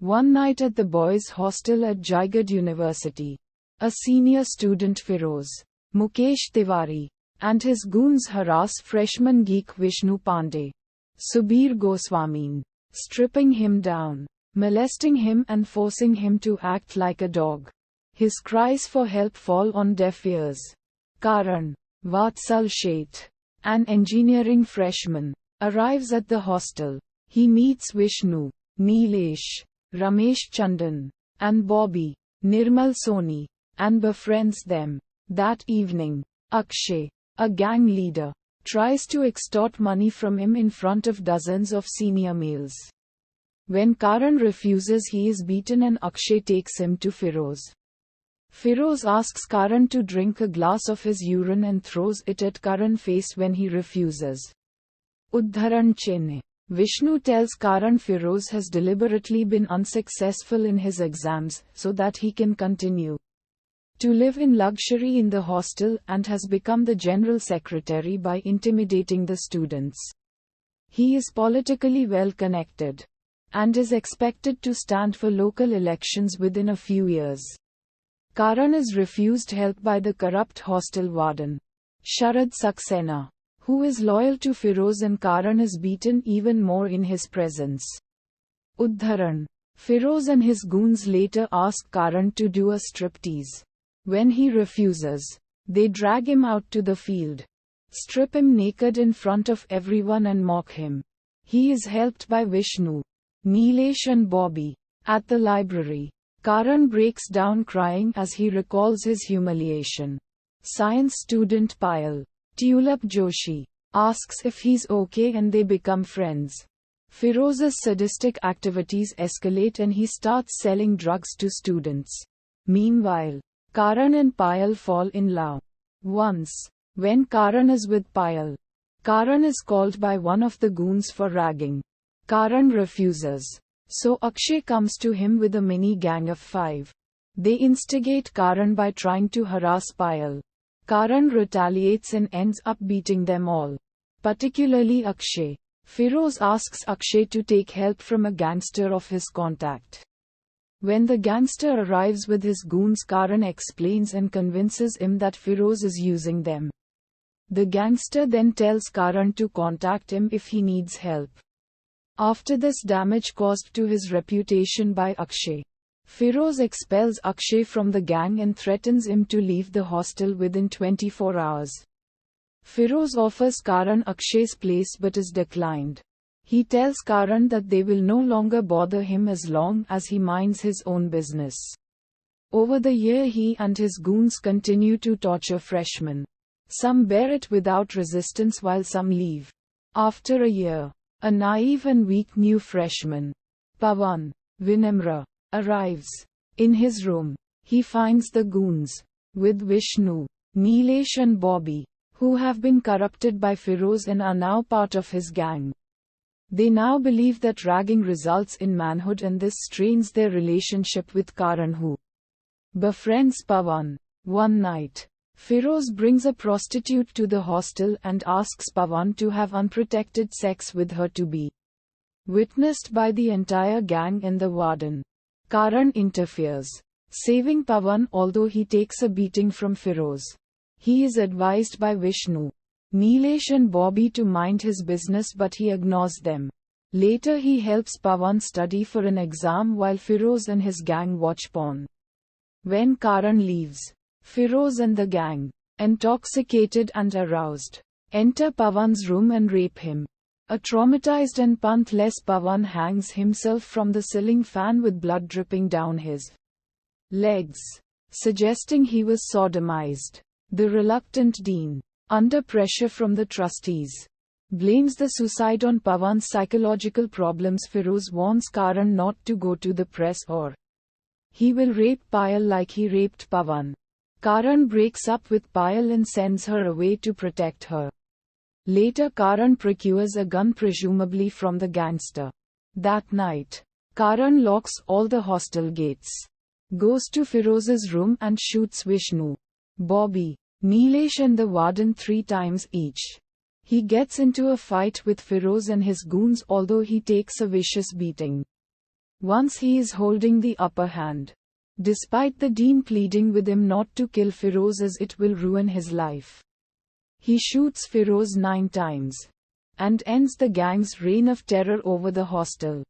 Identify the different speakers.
Speaker 1: One night at the boys' hostel at Jaigarh University, a senior student Firoz, Mukesh Tiwari, and his goons harass freshman geek Vishnu Pandey, Subir Goswami, stripping him down, molesting him and forcing him to act like a dog. His cries for help fall on deaf ears. Karan, Vatsal Sheth, an engineering freshman, arrives at the hostel. He meets Vishnu, Nilesh, Ramesh Chandan, and Bobby, Nirmal Soni, and befriends them. That evening, Akshay, a gang leader, tries to extort money from him in front of dozens of senior males. When Karan refuses, he is beaten and Akshay takes him to Firoz. Firoz asks Karan to drink a glass of his urine and throws it at Karan's face when he refuses. Uddharan Chenne. Vishnu tells Karan Firoz has deliberately been unsuccessful in his exams so that he can continue to live in luxury in the hostel and has become the general secretary by intimidating the students. He is politically well connected and is expected to stand for local elections within a few years. Karan is refused help by the corrupt hostel warden, Sharad Saxena, who is loyal to Firoz, and Karan is beaten even more in his presence. Uddharan. Firoz and his goons later ask Karan to do a striptease. When he refuses, they drag him out to the field, strip him naked in front of everyone and mock him. He is helped by Vishnu, Nilesh and Bobby. At the library, Karan breaks down crying as he recalls his humiliation. Science student Payal, Tulip Joshi, asks if he's okay and they become friends. Firoz's sadistic activities escalate and he starts selling drugs to students. Meanwhile, Karan and Payal fall in love. Once, when Karan is with Payal, Karan is called by one of the goons for ragging. Karan refuses, so Akshay comes to him with a mini gang of 5. They instigate Karan by trying to harass Payal. Karan retaliates and ends up beating them all, particularly Akshay. Firoz asks Akshay to take help from a gangster of his contact. When the gangster arrives with his goons, Karan explains and convinces him that Firoz is using them. The gangster then tells Karan to contact him if he needs help. After this damage caused to his reputation by Akshay, Firoz expels Akshay from the gang and threatens him to leave the hostel within 24 hours. Firoz offers Karan Akshay's place but is declined. He tells Karan that they will no longer bother him as long as he minds his own business. Over the year, he and his goons continue to torture freshmen. Some bear it without resistance while some leave. After a year, a naive and weak new freshman, Pawan Vinamra, arrives. In his room, he finds the goons, with Vishnu, Nilesh and Bobby, who have been corrupted by Firoz and are now part of his gang. They now believe that ragging results in manhood, and this strains their relationship with Karan, who befriends Pawan. One night, Firoz brings a prostitute to the hostel and asks Pawan to have unprotected sex with her, to be witnessed by the entire gang and the warden. Karan interferes, saving Pawan although he takes a beating from Firoz. He is advised by Vishnu, Nilesh and Bobby to mind his business, but he ignores them. Later he helps Pawan study for an exam while Firoz and his gang watch porn. When Karan leaves, Firoz and the gang, intoxicated and aroused, enter Pawan's room and rape him. A traumatized and panthless Pawan hangs himself from the ceiling fan with blood dripping down his legs, suggesting he was sodomized. The reluctant dean, under pressure from the trustees, blames the suicide on Pawan's psychological problems. Firoz warns Karan not to go to the press or he will rape Payal like he raped Pawan. Karan breaks up with Payal and sends her away to protect her. Later Karan procures a gun, presumably from the gangster. That night, Karan locks all the hostel gates, goes to Firoz's room and shoots Vishnu, Bobby, Nilesh and the warden 3 times each. He gets into a fight with Firoz and his goons, although he takes a vicious beating. Once he is holding the upper hand. Despite the dean pleading with him not to kill Firoz as it will ruin his life, he shoots Firoz 9 times and ends the gang's reign of terror over the hostel.